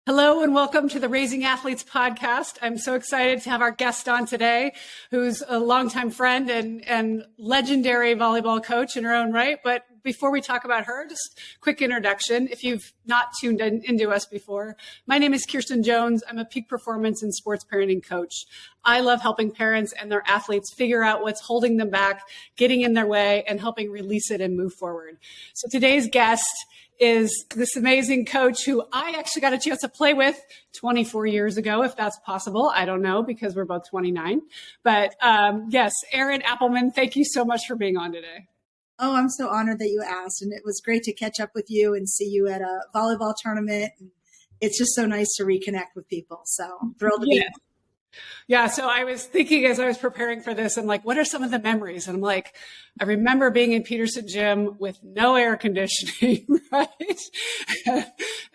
Hello and welcome to the Raising Athletes podcast. I'm so excited to have our guest on today, who's a longtime friend and legendary volleyball coach in her own right. But before we talk about her, just quick introduction. If you've not tuned into us before, my name is Kirsten Jones. I'm a peak performance and sports parenting coach. I love helping parents and their athletes figure out what's holding them back, getting in their way, and helping release it and move forward. So today's guest is this amazing coach who I actually got a chance to play with 24 years ago, if that's possible. I don't know, because we're both 29. But yes, Erin Appleman, thank you so much for being on today. Oh, I'm so honored that you asked. And it was great to catch up with you and see you at a volleyball tournament. And it's just so nice to reconnect with people. So I'm thrilled to be here. Yeah. So I was thinking as I was preparing for this, I'm like, what are some of the memories? And I'm like, I remember being in Peterson Gym with no air conditioning, right?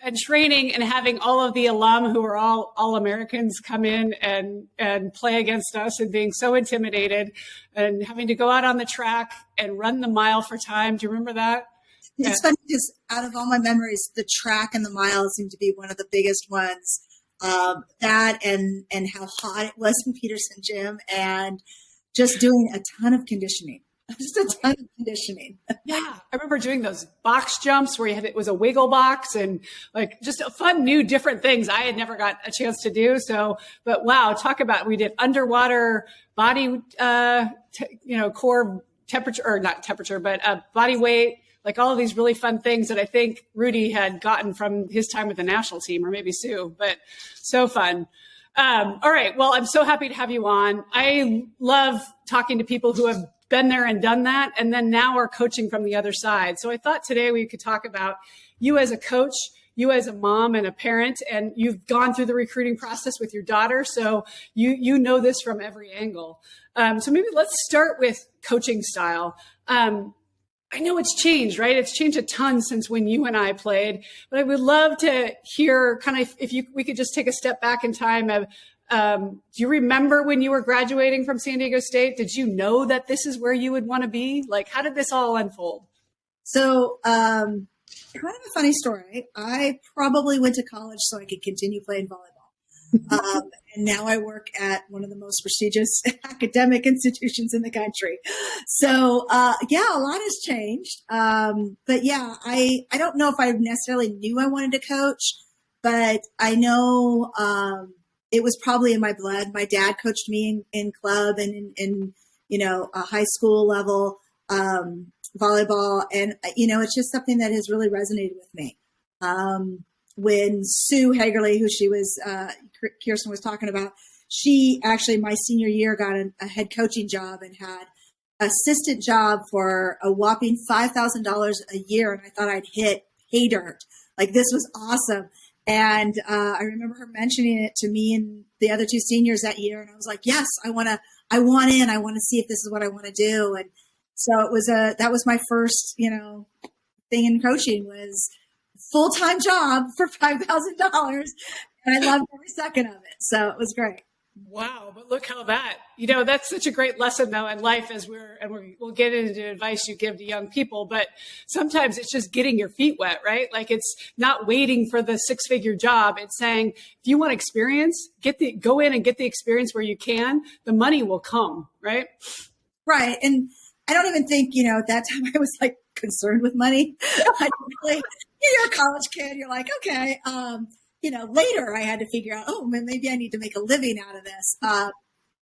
And training and having all of the alum who are all Americans come in and play against us and being so intimidated and having to go out on the track and run the mile for time. Do you remember that? It's funny because out of all my memories, the track and the mile seem to be one of the biggest ones. That and how hot it was in Peterson Gym and just doing a ton of conditioning. Just a ton of conditioning. Yeah. I remember doing those box jumps where it was a wiggle box and like just a fun, new, different things I had never got a chance to do. So, but wow, talk about, we did underwater body, core temperature, or not temperature, but body weight, like all of these really fun things that I think Rudy had gotten from his time with the national team, or maybe Sue, but so fun. All right. Well, I'm so happy to have you on. I love talking to people who have been there and done that, and then now are coaching from the other side. So I thought today we could talk about you as a coach, you as a mom and a parent, and you've gone through the recruiting process with your daughter. So you know this from every angle. So maybe let's start with coaching style. I know it's changed, right? It's changed a ton since when you and I played, but I would love to hear kind of we could just take a step back in time of, do you remember when you were graduating from San Diego State? Did you know that this is where you would want to be? Like, how did this all unfold? So, kind of a funny story. I probably went to college so I could continue playing volleyball. And now I work at one of the most prestigious academic institutions in the country. So, a lot has changed. But yeah, I don't know if I necessarily knew I wanted to coach, but I know, it was probably in my blood. My dad coached me in club and in a high school level, volleyball. And, it's just something that has really resonated with me. When Sue Hagerly, who Kirsten was talking about, she actually my senior year got a head coaching job and had assistant job for a whopping $5,000 a year. And I thought I'd hit pay dirt. Like, this was awesome. And I remember her mentioning it to me and the other two seniors that year. And I was like, yes, I want in. I want to see if this is what I want to do. And so that was my first, thing in coaching was full-time job for $5,000. And I loved every second of it. So it was great. Wow. But look how that's such a great lesson though in life we'll get into advice you give to young people, but sometimes it's just getting your feet wet, right? Like, it's not waiting for the 6-figure job. It's saying, if you want experience, go in and get the experience where you can, the money will come, right? Right. And I don't even think, at that time I was like concerned with money. You're a college kid. You're like, okay. Later I had to figure out, maybe I need to make a living out of this.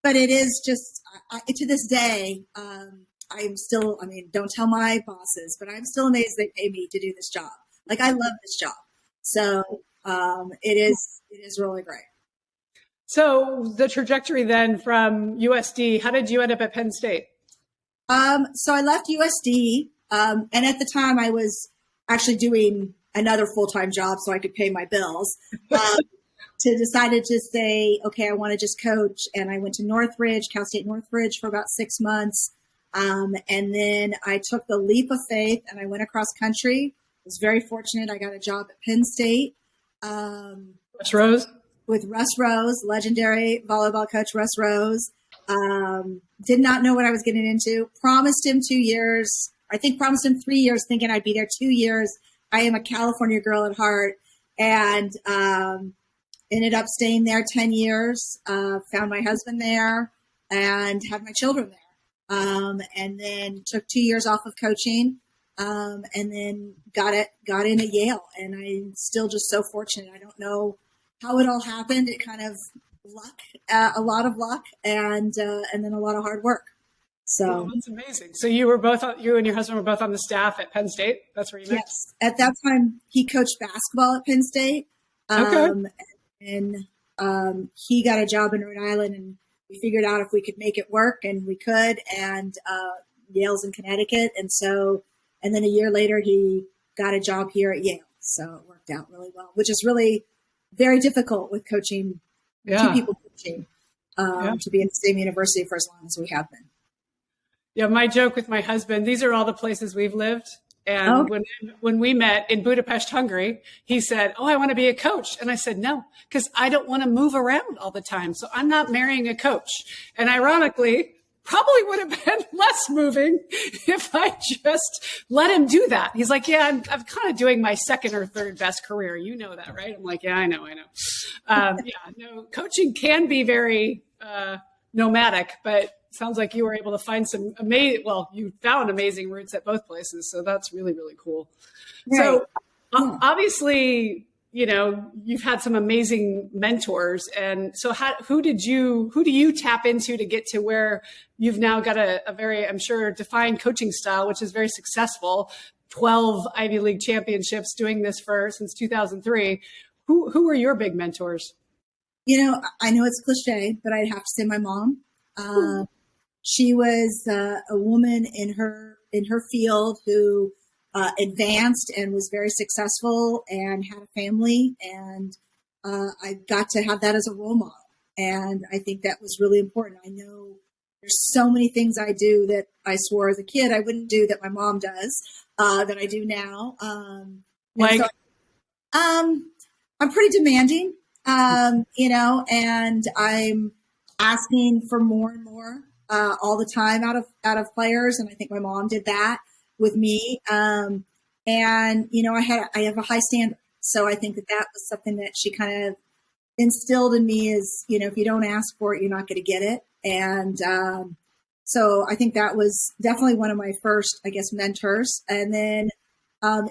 But it is just, to this day, I'm still, don't tell my bosses, but I'm still amazed they pay me to do this job. Like, I love this job. So it is really great. So the trajectory then from USD, how did you end up at Penn State? So I left USD, and at the time I was actually doing another full-time job so I could pay my bills. Decided to say, okay, I want to just coach. And I went to Cal State Northridge for about 6 months. And then I took the leap of faith and I went across country. I was very fortunate. I got a job at Penn State. Russ Rose? With Russ Rose, legendary volleyball coach Russ Rose. Did not know what I was getting into. Promised him 2 years. I think promised him 3 years, thinking I'd be there 2 years. I am a California girl at heart. and ended up staying there 10 years, found my husband there, and had my children there. And then took 2 years off of coaching, and then got in at Yale. And I'm still just so fortunate. I don't know how it all happened. It kind of luck, a lot of luck, and then a lot of hard work. So that's amazing. So you and your husband were both on the staff at Penn State. That's where you met? Yes. At that time, he coached basketball at Penn State. Okay. And he got a job in Rhode Island, and we figured out if we could make it work, and we could. And Yale's in Connecticut, and then a year later, he got a job here at Yale. So it worked out really well, which is really very difficult with coaching, two people coaching, to be in the same university for as long as we have been. Yeah, my joke with my husband, these are all the places we've lived. And when we met in Budapest, Hungary, he said, "Oh, I want to be a coach." And I said, "No, because I don't want to move around all the time. So I'm not marrying a coach." And ironically, probably would have been less moving if I just let him do that. He's like, "Yeah, I'm kind of doing my second or third best career. You know that, right?" I'm like, "Yeah, I know." Coaching can be very nomadic, but sounds like you were able to find some you found amazing routes at both places. So that's really, really cool. Right. So obviously, you've had some amazing mentors. And so who do you tap into to get to where you've now got a very, I'm sure, defined coaching style, which is very successful, 12 Ivy League championships, doing this since 2003. Who are your big mentors? I know it's cliche, but I'd have to say my mom. She was a woman in her field who advanced and was very successful and had a family, and I got to have that as a role model. And I think that was really important. I know there's so many things I do that I swore as a kid I wouldn't do that my mom does, that I do now. I'm pretty demanding, and I'm asking for more and more all the time out of players, and I think my mom did that with me. And I have a high standard, so I think that was something that she kind of instilled in me. Is if you don't ask for it, you're not going to get it. And so I think that was definitely one of my first, I guess, mentors. And then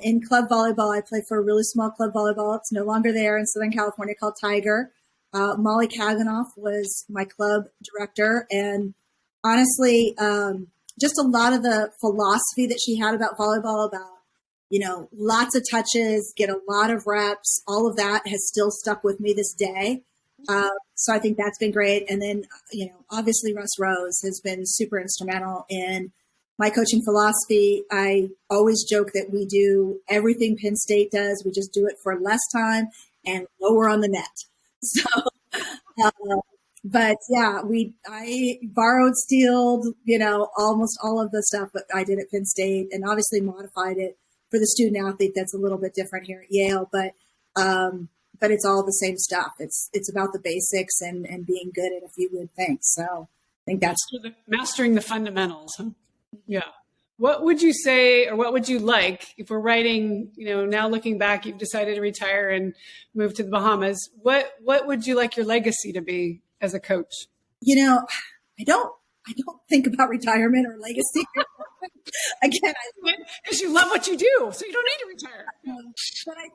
in club volleyball, I played for a really small club volleyball. It's no longer there in Southern California, called Tiger. Molly Kaganoff was my club director, and honestly, just a lot of the philosophy that she had about volleyball, about, lots of touches, get a lot of reps, all of that has still stuck with me this day. So I think that's been great. And then, obviously Russ Rose has been super instrumental in my coaching philosophy. I always joke that we do everything Penn State does. We just do it for less time and lower on the net. So, but yeah, I borrowed, stealed, almost all of the stuff that I did at Penn State, and obviously modified it for the student athlete. That's a little bit different here at Yale, but it's all the same stuff. It's about the basics and being good at a few good things. So I think that's mastering the fundamentals. Huh? Yeah. What would you say, or what would you like, if we're writing, now looking back, you've decided to retire and move to the Bahamas. What would you like your legacy to be as a coach? I don't think about retirement or legacy. Again, because you love what you do, so you don't need to retire. But I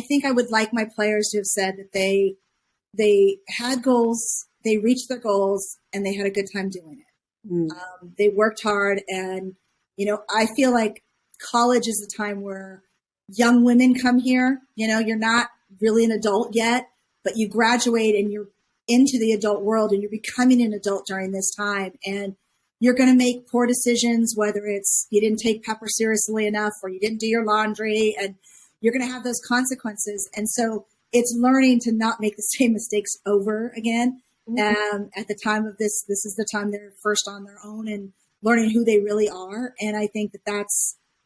think I would like my players to have said that they had goals, they reached their goals, and they had a good time doing it. They worked hard, and I feel like college is the time where young women come here. You're not really an adult yet, but you graduate and you're into the adult world, and you're becoming an adult during this time, and you're going to make poor decisions, whether it's you didn't take Pepper seriously enough or you didn't do your laundry, and you're going to have those consequences. And so it's learning to not make the same mistakes over again. At the time of this is the time they're first on their own and learning who they really are. And I think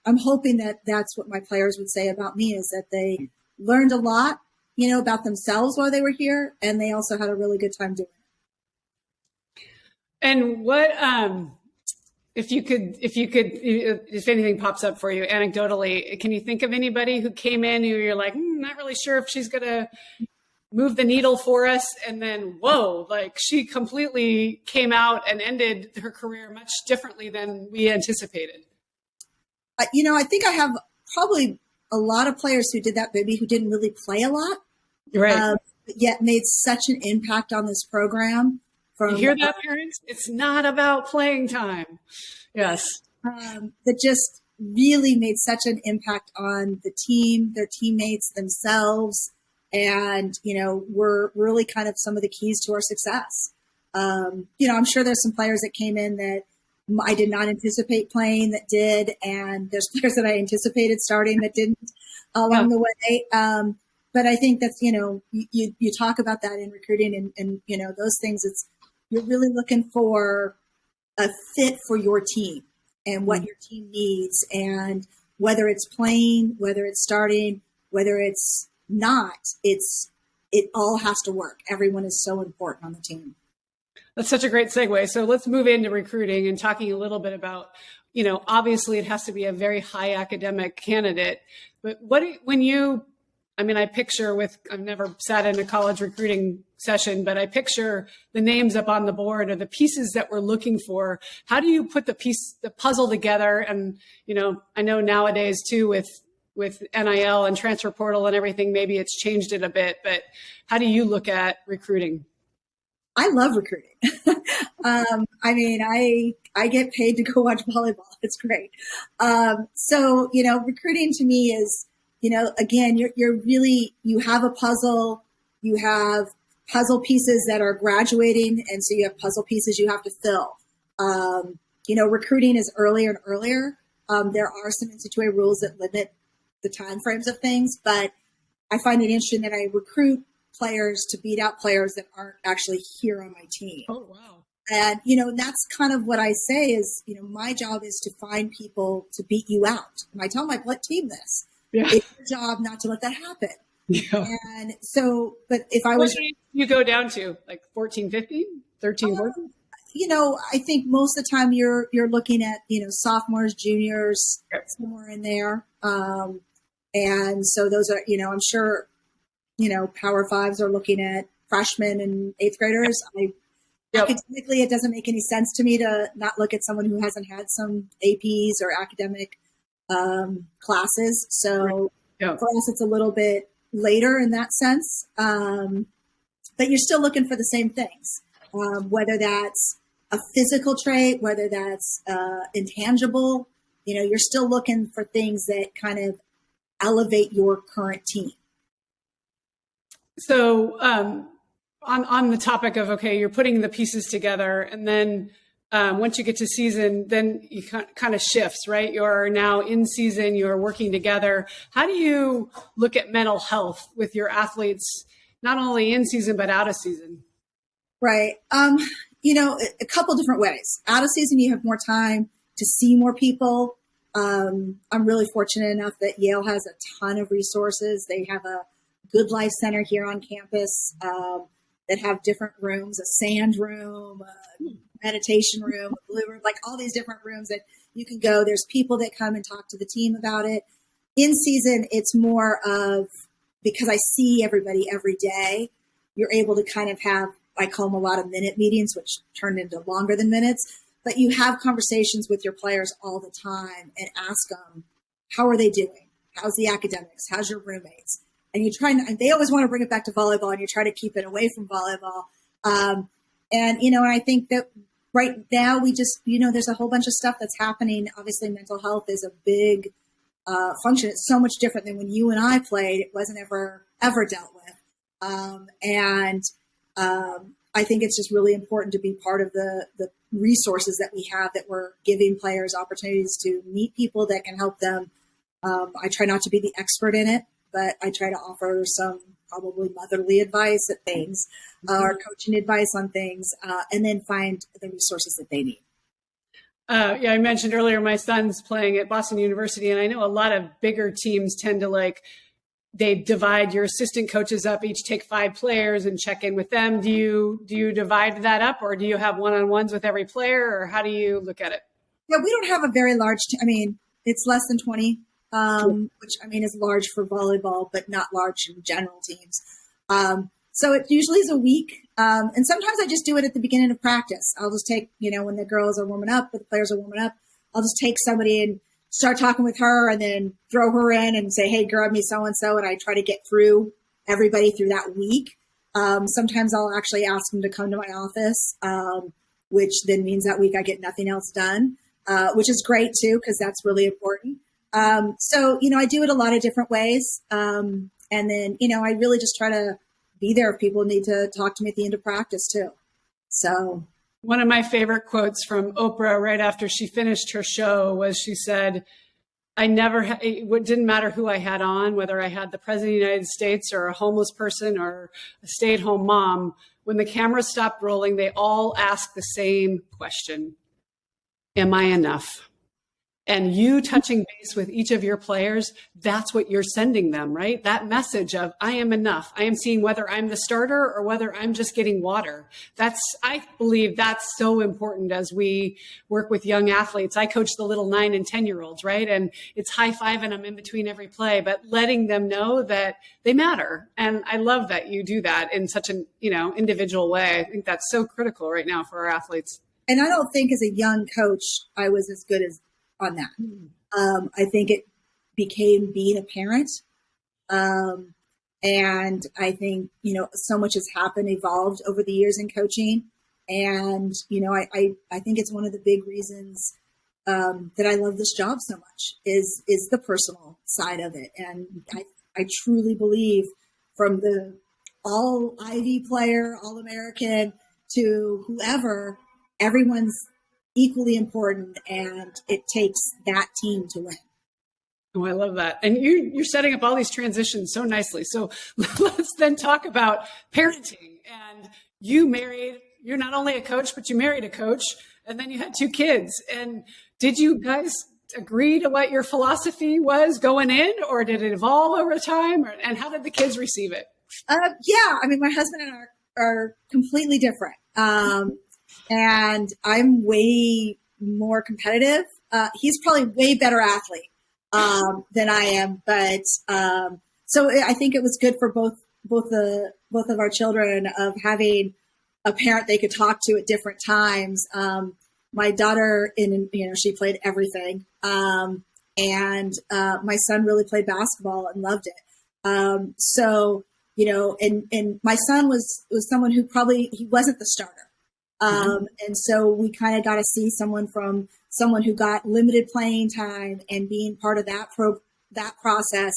I'm hoping that's what my players would say about me, is that they learned a lot, about themselves while they were here. And they also had a really good time doing it. And if anything pops up for you anecdotally, can you think of anybody who came in who you're like, not really sure if she's going to move the needle for us? And then, whoa, like she completely came out and ended her career much differently than we anticipated. I think I have probably a lot of players who did that, maybe who didn't really play a lot, right? But yet made such an impact on this program. You hear that, parents? It's not about playing time. Yes. That just really made such an impact on the team, their teammates, themselves, and, were really kind of some of the keys to our success. I'm sure there's some players that came in that I did not anticipate playing that did, and there's players that I anticipated starting that didn't along the way. But I think that's, you talk about that in recruiting and those things. You're really looking for a fit for your team and what your team needs, and whether it's playing, whether it's starting, whether it's not, it all has to work. Everyone is so important on the team. That's such a great segue. So let's move into recruiting and talking a little bit about, obviously it has to be a very high academic candidate, but I picture I've never sat in a college recruiting session, but I picture the names up on the board or the pieces that we're looking for. How do you put the puzzle together? And, I know nowadays too, with NIL and transfer portal and everything, maybe it's changed it a bit, but how do you look at recruiting? I love recruiting. I get paid to go watch volleyball. It's great. So, recruiting to me is, again, you have a puzzle, you have puzzle pieces that are graduating. And so you have puzzle pieces you have to fill. Recruiting is earlier and earlier. There are some NCAA rules that limit the time frames of things, but I find it interesting that I recruit players to beat out players that aren't actually here on my team. Oh, wow. And, that's kind of what I say is, my job is to find people to beat you out. And I tell my team this. Yeah. It's your job not to let that happen. Yeah. And so, but if I was... you go down to like 14, 15, 13, 14? I think most of the time you're looking at, sophomores, juniors, somewhere in there. And so those are, I'm sure, Power Fives are looking at freshmen and eighth graders. Academically, it doesn't make any sense to me to not look at someone who hasn't had some APs or academic classes. So for us, it's a little bit later in that sense. But you're still looking for the same things, whether that's a physical trait, whether that's intangible, you're still looking for things that kind of elevate your current team. So on the topic of, okay, you're putting the pieces together, and then once you get to season, then you kind of shifts, right? You're now in season, you're working together. How do you look at mental health with your athletes, not only in season, but out of season? Right. A couple different ways. Out of season, you have more time to see more people. I'm really fortunate enough that Yale has a ton of resources. They have a Good Life Center here on campus that have different rooms, a sand room, a meditation room, a blue room, like all these different rooms that you can go. There's people that come and talk to the team about it. In season, it's more of, because I see everybody every day, you're able to kind of have, I call them a lot of minute meetings, which turned into longer than minutes, but you have conversations with your players all the time and ask them, how are they doing? How's the academics? How's your roommates? And you try, and they always want to bring it back to volleyball, and you try to keep it away from volleyball. And I think that right now we just, there's a whole bunch of stuff that's happening. Obviously, mental health is a big function. It's so much different than when you and I played. It wasn't ever dealt with. I think it's just really important to be part of the resources that we have, that we're giving players opportunities to meet people that can help them. I try not to be the expert in it, but I try to offer some probably motherly advice at things, or coaching advice on things, and then find the resources that they need. I mentioned earlier my son's playing at Boston University, and I know a lot of bigger teams tend to they divide your assistant coaches up, each take 5 players and check in with them. Do you divide that up, or do you have one-on-ones with every player, or how do you look at it? Yeah, we don't have a very large it's less than 20, which is large for volleyball, but not large in general teams. So it usually is a week. And sometimes I just do it at the beginning of practice. I'll just take, when the girls are warming up, or the players are warming up, I'll just take somebody and start talking with her and then throw her in and say, hey, grab me so-and-so. And I try to get through everybody through that week. Sometimes I'll actually ask them to come to my office, which then means that week I get nothing else done, which is great too, because that's really important. So, I do it a lot of different ways. And then, I really just try to be there if people need to talk to me at the end of practice too. So one of my favorite quotes from Oprah right after she finished her show was she said, it didn't matter who I had on, whether I had the president of the United States or a homeless person or a stay-at-home mom. When the camera stopped rolling, they all asked the same question. Am I enough? And you touching base with each of your players, that's what you're sending them, right? That message of I am enough. I am seeing whether I'm the starter or whether I'm just getting water. I believe that's so important as we work with young athletes. I coach the little 9 and 10-year-olds, right? And it's high-fiving them in between every play, but letting them know that they matter. And I love that you do that in such an, individual way. I think that's so critical right now for our athletes. And I don't think as a young coach, I was as good as on that. I think it became being a parent. And I think, so much has evolved over the years in coaching. And, I think it's one of the big reasons that I love this job so much is the personal side of it. And I truly believe from the all Ivy player, all American to whoever, everyone's equally important, and it takes that team to win. Oh, I love that. And you're setting up all these transitions so nicely. So let's then talk about parenting. And you're not only a coach, but you married a coach, and then you had 2 kids. And did you guys agree to what your philosophy was going in, or did it evolve over time? And how did the kids receive it? Yeah. My husband and I are completely different. And I'm way more competitive. He's probably way better athlete than I am, but so I think it was good for both of our children of having a parent they could talk to at different times. My daughter, she played everything, and my son really played basketball and loved it. So and my son was someone who he wasn't the starter. And so we kind of got to see someone who got limited playing time and being part of that process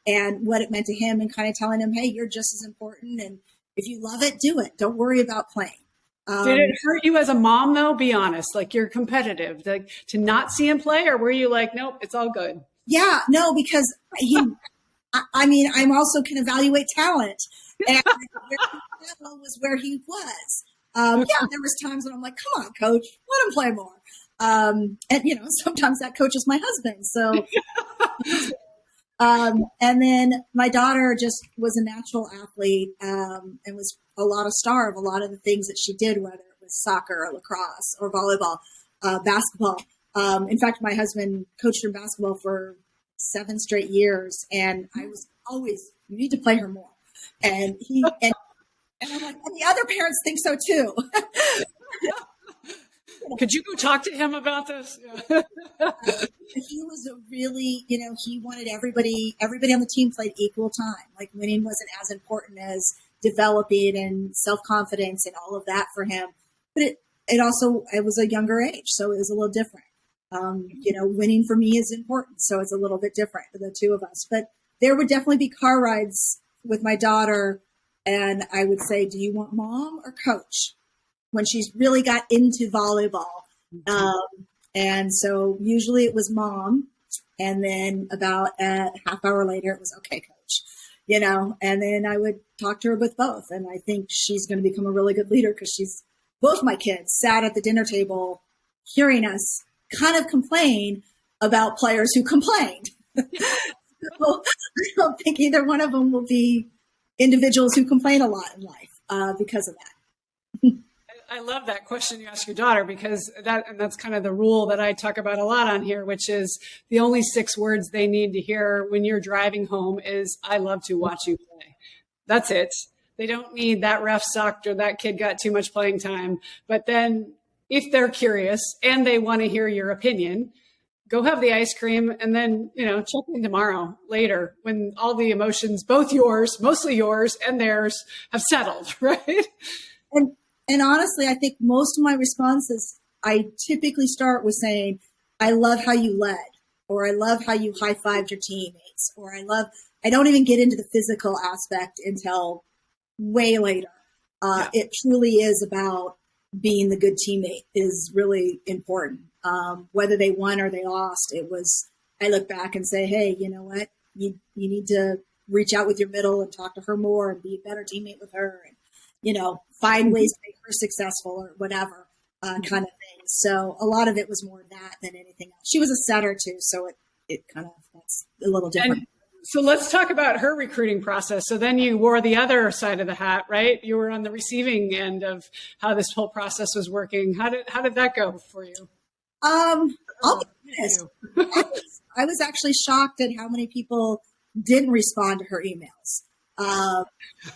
and what it meant to him, and kind of telling him, hey, you're just as important. And if you love it, do it. Don't worry about playing. Did it hurt you as a mom though? Be honest, like you're competitive, like to not see him play, or were you like, nope, it's all good? Yeah, no, because I'm also can evaluate talent, and was where he was. Yeah, there was times when I'm like, come on, coach, let him play more. And, sometimes that coach is my husband. So, and then my daughter just was a natural athlete and was a star of a lot of the things that she did, whether it was soccer or lacrosse or volleyball, basketball. In fact, my husband coached her basketball for 7 straight years. And I was always, you need to play her more. And I'm like, and the other parents think so too. Could you go talk to him about this? He was a really, he wanted everybody on the team played equal time. Like winning wasn't as important as developing and self-confidence and all of that for him. But it was a younger age, so it was a little different. Winning for me is important, so it's a little bit different for the two of us. But there would definitely be car rides with my daughter, and I would say, do you want mom or coach? When she's really got into volleyball. And so usually it was mom. And then about a half hour later, it was okay, coach, and then I would talk to her with both. And I think she's going to become a really good leader because both my kids sat at the dinner table hearing us kind of complain about players who complained. So I don't think either one of them will be individuals who complain a lot in life because of that. I love that question you ask your daughter, because that's kind of the rule that I talk about a lot on here, which is the only 6 words they need to hear when you're driving home is, I love to watch you play. That's it. They don't need that ref sucked or that kid got too much playing time. But then if they're curious and they want to hear your opinion, go have the ice cream and then, check in tomorrow later when all the emotions, both yours, mostly yours and theirs, have settled, right? And honestly, I think most of my responses, I typically start with saying, I love how you led, or I love how you high-fived your teammates, or I don't even get into the physical aspect until way later. It truly is about being the good teammate is really important. Whether they won or they lost, I look back and say, hey, you know what? You need to reach out with your middle and talk to her more and be a better teammate with her and, find ways to make her successful or whatever kind of thing. So a lot of it was more that than anything else. She was a setter too, so it kind of, that's a little different. And so let's talk about her recruiting process. So then you wore the other side of the hat, right? You were on the receiving end of how this whole process was working. How did that go for you? I'll be honest. I was actually shocked at how many people didn't respond to her emails.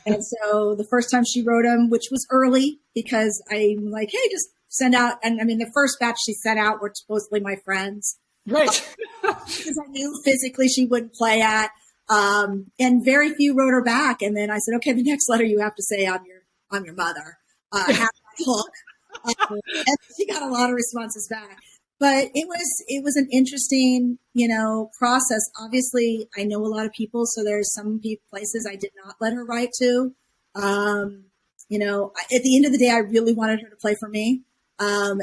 And so the first time she wrote them, which was early, because I'm like, hey, just send out. And I mean, the first batch she sent out were supposedly my friends. Right. Because I knew physically she wouldn't play at. And very few wrote her back. And then I said, okay, the next letter you have to say, I'm your mother. Have my hook. And she got a lot of responses back. But it was an interesting, process. Obviously, I know a lot of people, so there's some places I did not let her write to. At the end of the day, I really wanted her to play for me. And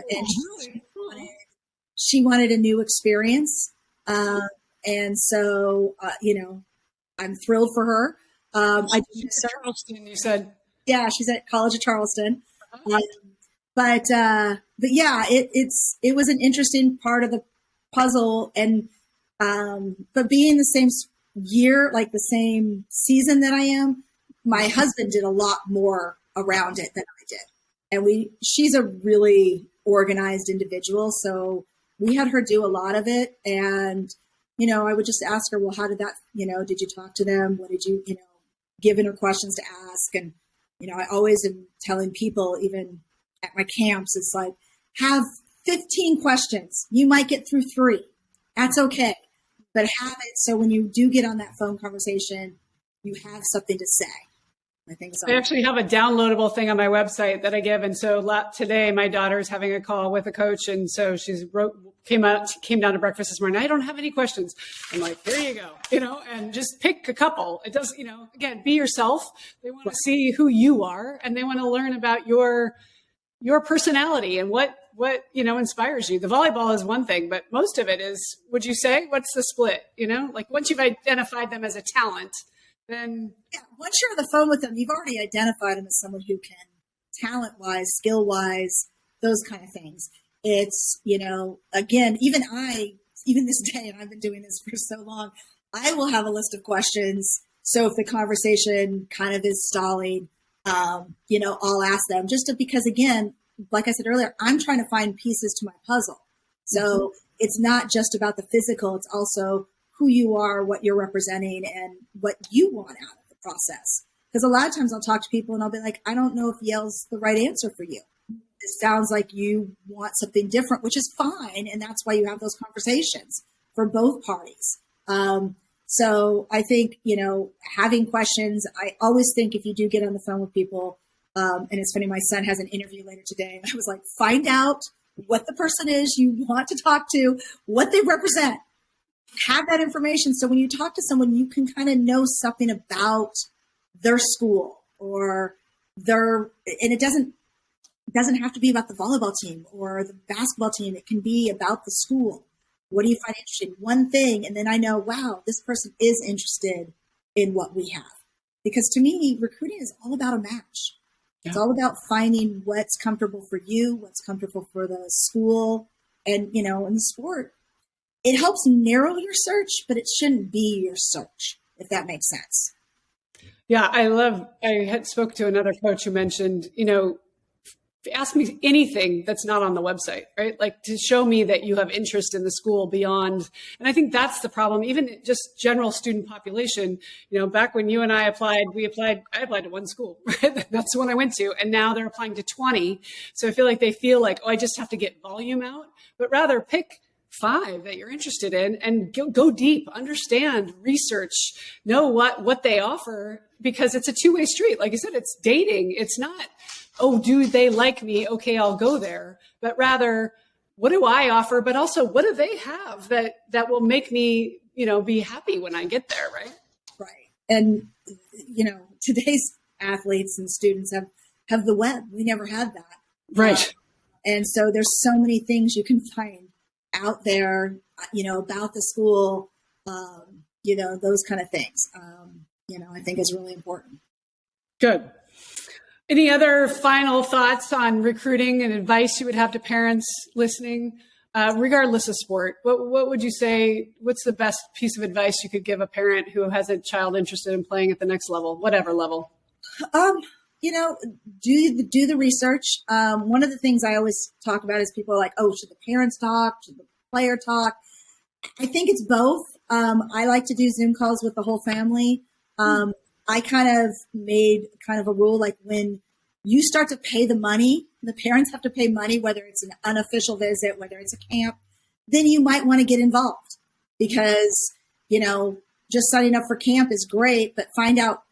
she wanted a new experience. And so, I'm thrilled for her. She's at Charleston, you said? Yeah, she's at College of Charleston. But yeah, it was an interesting part of the puzzle, and but being the same year, like the same season that I am, my husband did a lot more around it than I did, and she's a really organized individual, so we had her do a lot of it, and I would just ask her, well, how did that, did you talk to them? What did you, giving her questions to ask, and I always am telling people, even at my camps, it's like, have 15 questions. You might get through 3. That's okay. But have it so when you do get on that phone conversation, you have something to say. I think so. I actually have a downloadable thing on my website that I give. And so today my daughter's having a call with a coach. And so came down to breakfast this morning. I don't have any questions. I'm like, here you go, and just pick a couple. It does, again, be yourself. They want to see who you are, and they want to learn about your personality and what inspires you. The volleyball is one thing, but most of it is, would you say, what's the split? Like once you've identified them as a talent, then once you're on the phone with them, you've already identified them as someone who can, talent-wise, skill-wise, those kind of things. It's, again, even this day, and I've been doing this for so long, I will have a list of questions. So if the conversation kind of is stalling, I'll ask them because, again, like I said earlier, I'm trying to find pieces to my puzzle. So it's not just about the physical. It's also who you are, what you're representing, and what you want out of the process. Because a lot of times I'll talk to people and I'll be like, I don't know if Yale's the right answer for you. It sounds like you want something different, which is fine. And that's why you have those conversations for both parties. So I think, having questions, I always think if you do get on the phone with people, and it's funny, my son has an interview later today, and I was like, find out what the person is you want to talk to, what they represent, have that information. So when you talk to someone, you can kind of know something about their school or and it doesn't have to be about the volleyball team or the basketball team. It can be about the school. What do you find interesting? One thing, and then I know, wow, this person is interested in what we have. Because to me, recruiting is all about a match. Yeah. It's all about finding what's comfortable for you, what's comfortable for the school. And, in the sport, it helps narrow your search, but it shouldn't be your search, if that makes sense. Yeah, I had spoke to another coach who mentioned, ask me anything that's not on the website, right? Like to show me that you have interest in the school beyond. And I think that's the problem, even just general student population. Back when you and I applied, I applied to one school, right? That's the one I went to. And now they're applying to 20. So I feel like they feel like, I just have to get volume out, but rather pick 5 that you're interested in and go deep, understand, research, know what they offer, because it's a two-way street. Like I said, it's dating. It's not, do they like me? Okay, I'll go there. But rather, what do I offer? But also, what do they have that will make me, be happy when I get there, right? Right. And, today's athletes and students have the web. We never had that. Right. And so there's so many things you can find out there, about the school, those kind of things, I think is really important. Good. Any other final thoughts on recruiting and advice you would have to parents listening, regardless of sport? What would you say, what's the best piece of advice you could give a parent who has a child interested in playing at the next level, whatever level? Do the research. One of the things I always talk about is people are like, should the parents talk? Should the player talk? I think it's both. I like to do Zoom calls with the whole family. I kind of made a rule, like when you start to pay the money, the parents have to pay money, whether it's an unofficial visit, whether it's a camp, then you might want to get involved because, just signing up for camp is great, but find out,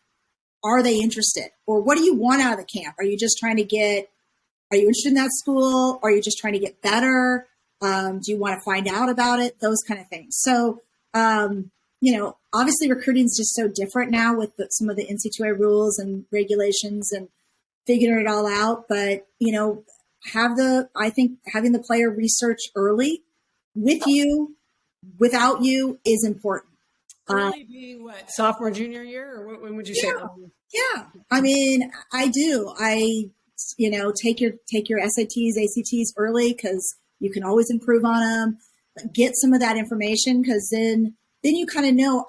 are they interested? Or what do you want out of the camp? Are you just trying to are you interested in that school? Are you just trying to get better? Do you want to find out about it? Those kind of things. So, obviously recruiting is just so different now with some of the NCAA rules and regulations and figuring it all out. But, I think having the player research early with you, without you is important. Early being what, sophomore, junior year, or when would you say that? Yeah. I mean, I do. Take your SATs, ACTs early because you can always improve on them. Get some of that information because then you kind of know.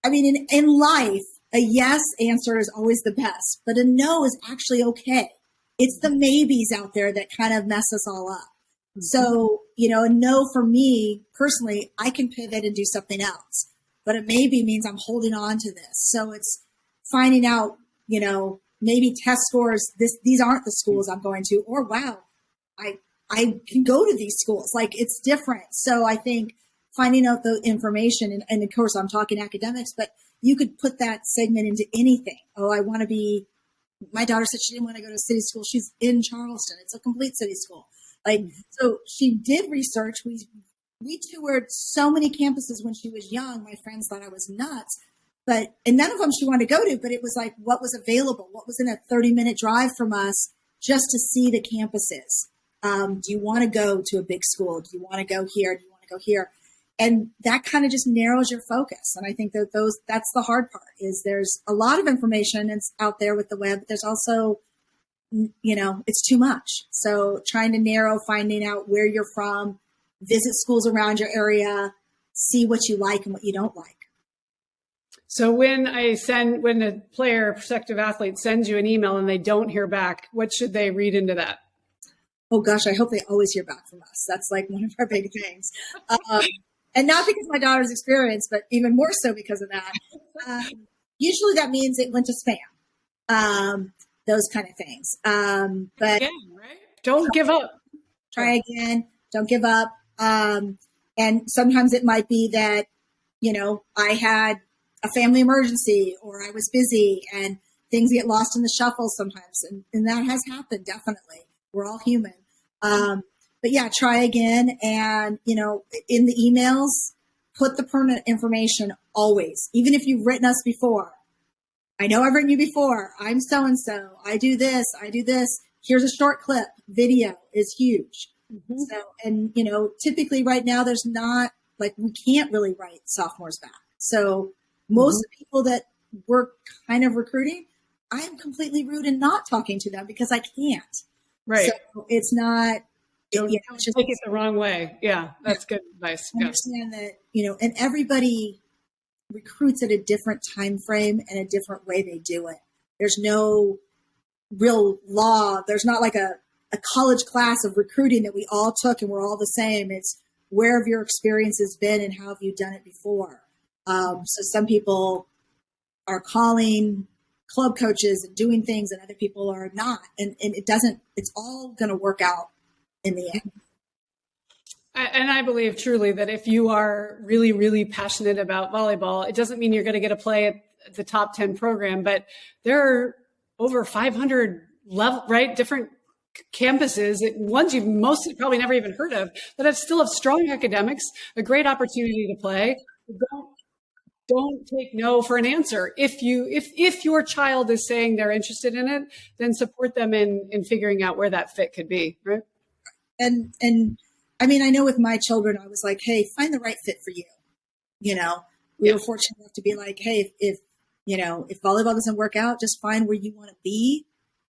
I mean, in life, a yes answer is always the best, but a no is actually okay. It's the maybes out there that kind of mess us all up. Mm-hmm. So, a no for me personally, I can pivot and do something else. But a maybe means I'm holding on to this. So it's finding out, maybe test scores, these aren't the schools I'm going to, or wow, I can go to these schools. Like it's different. So I think finding out the information, and of course I'm talking academics, but you could put that segment into anything. My daughter said she didn't want to go to a city school. She's in Charleston. It's a complete city school. So she did research. We toured so many campuses when she was young. My friends thought I was nuts, and none of them she wanted to go to, but it was like what was available, what was in a 30-minute drive from us just to see the campuses. Do you want to go to a big school? Do you want to go here? Do you want to go here? And that kind of just narrows your focus. And I think that's the hard part is there's a lot of information that's out there with the web, but there's also, it's too much. So trying to narrow, finding out where you're from, visit schools around your area, see what you like and what you don't like. So when a player, prospective athlete sends you an email and they don't hear back, what should they read into that? Oh gosh, I hope they always hear back from us. That's like one of our big things. And not because my daughter's experience, but even more so because of that. Usually that means it went to spam, those kind of things. But again, right? Don't give up. Try again. Don't give up. And sometimes it might be that, I had a family emergency or I was busy and things get lost in the shuffle sometimes. And that has happened, definitely. We're all human. But yeah, try again. And, in the emails, put the pertinent information always, even if you've written us before. I know I've written you before. I'm so-and-so. I do this. I do this. Here's a short clip. Video is huge. Mm-hmm. So, and, typically right now there's not we can't really write sophomores back. So most of the people that we're kind of recruiting, I'm completely rude in not talking to them because I can't. Right. So it's not. Don't take it the wrong way. Yeah, that's good advice. Understand that, and everybody recruits at a different time frame and a different way they do it. There's no real law. There's not like a a college class of recruiting that we all took and we're all the same. It's where have your experiences been and how have you done it before? So some people are calling club coaches and doing things and other people are not. And it's all going to work out in the end. And I believe truly that if you are really, really passionate about volleyball, it doesn't mean you're going to get a play at the top 10 program, but there are over 500 different campuses, ones you've mostly probably never even heard of, that still have strong academics, a great opportunity to play. Don't take no for an answer. If your child is saying they're interested in it, then support them in figuring out where that fit could be, right? And I mean, I know with my children, I was like, hey, find the right fit for you. We were fortunate enough to be like, hey, if volleyball doesn't work out, just find where you want to be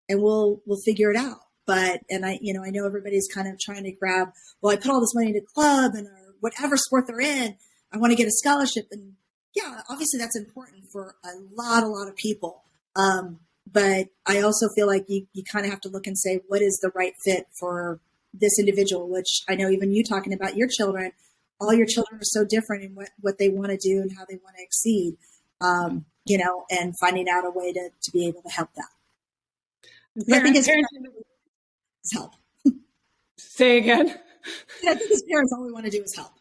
and we'll figure it out. But, and I know everybody's kind of trying to grab, well, I put all this money into club and or whatever sport they're in, I want to get a scholarship. And yeah, obviously that's important for a lot of people. But I also feel like you kind of have to look and say, what is the right fit for this individual, which I know even you talking about your children, all your children are so different in what they want to do and how they want to exceed, and finding out a way to be able to help them. I think it's help. Say again. I think as parents, all we want to do is help.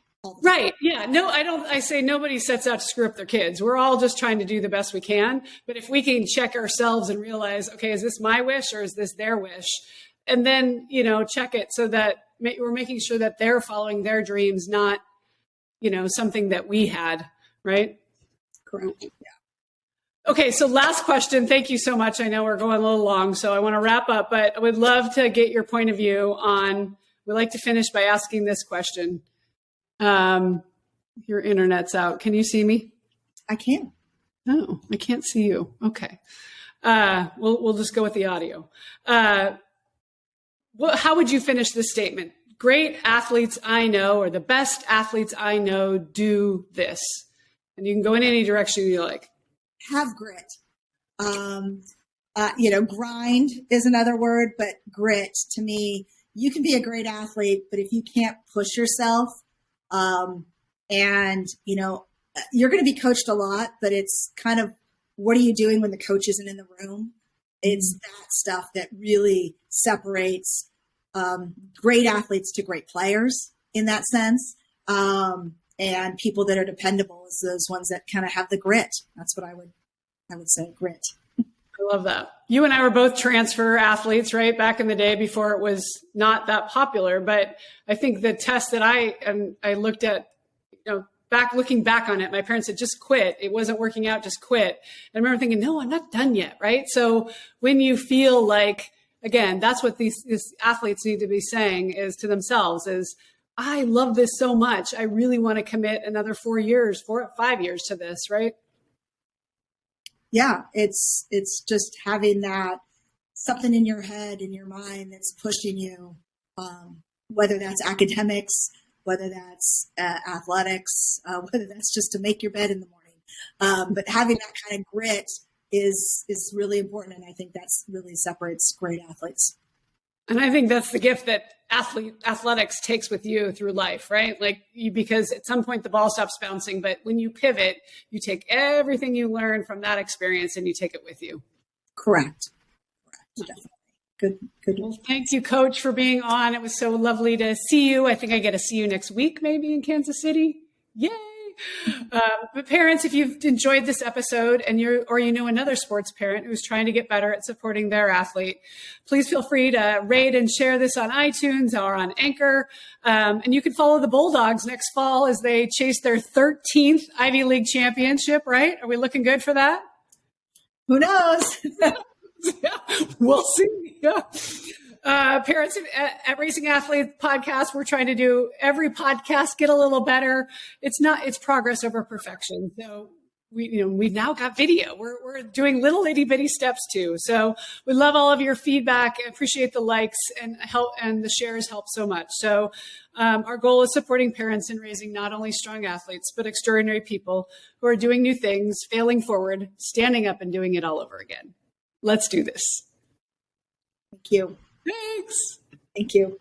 Right. Yeah. No, I say nobody sets out to screw up their kids. We're all just trying to do the best we can. But if we can check ourselves and realize, okay, is this my wish or is this their wish? And then, check it so that we're making sure that they're following their dreams, not, something that we had, right? Correct. Yeah. Okay. So last question. Thank you so much. I know we're going a little long, so I want to wrap up, but I would love to get your point of view on, we like to finish by asking this question. Your internet's out. Can you see me? I can. Oh, I can't see you. Okay. We'll just go with the audio. How would you finish this statement? Great athletes I know, or the best athletes I know, do this. And you can go in any direction you like. Have grit. Grind is another word, but grit to me, you can be a great athlete, but if you can't push yourself, you're going to be coached a lot, but it's kind of, what are you doing when the coach isn't in the room? It's that stuff that really separates great athletes to great players in that sense. And people that are dependable is those ones that kind of have the grit. That's what I would say, grit. I love that. You and I were both transfer athletes, right? Back in the day before it was not that popular. But I think the test that I looked at, looking back on it, my parents said, just quit. It wasn't working out, just quit. And I remember thinking, no, I'm not done yet, right? So when you feel like, again, that's what these athletes need to be saying is to themselves is, I love this so much. I really want to commit another 5 years to this, right? Yeah, it's just having that something in your head, in your mind that's pushing you, whether that's academics, whether that's athletics, whether that's just to make your bed in the morning. But having that kind of grit is really important. And I think that's really separates great athletes. And I think that's the gift that athletics takes with you through life, right? Because at some point the ball stops bouncing, but when you pivot, you take everything you learn from that experience and you take it with you. Correct. Definitely. Good. Well, thank you, Coach, for being on. It was so lovely to see you. I think I get to see you next week, maybe in Kansas City. Yay! But parents, if you've enjoyed this episode and you know another sports parent who's trying to get better at supporting their athlete, please feel free to rate and share this on iTunes or on Anchor. And you can follow the Bulldogs next fall as they chase their 13th Ivy League championship, right? Are we looking good for that? Who knows? Yeah, we'll see. Yeah. Parents at Racing Athlete podcast, we're trying to do every podcast get a little better. It's progress over perfection. So we've now got video. We're doing little itty bitty steps too. So we love all of your feedback. I appreciate the likes and the shares help so much. So our goal is supporting parents in raising not only strong athletes, but extraordinary people who are doing new things, failing forward, standing up and doing it all over again. Let's do this. Thank you. Thanks. Thank you.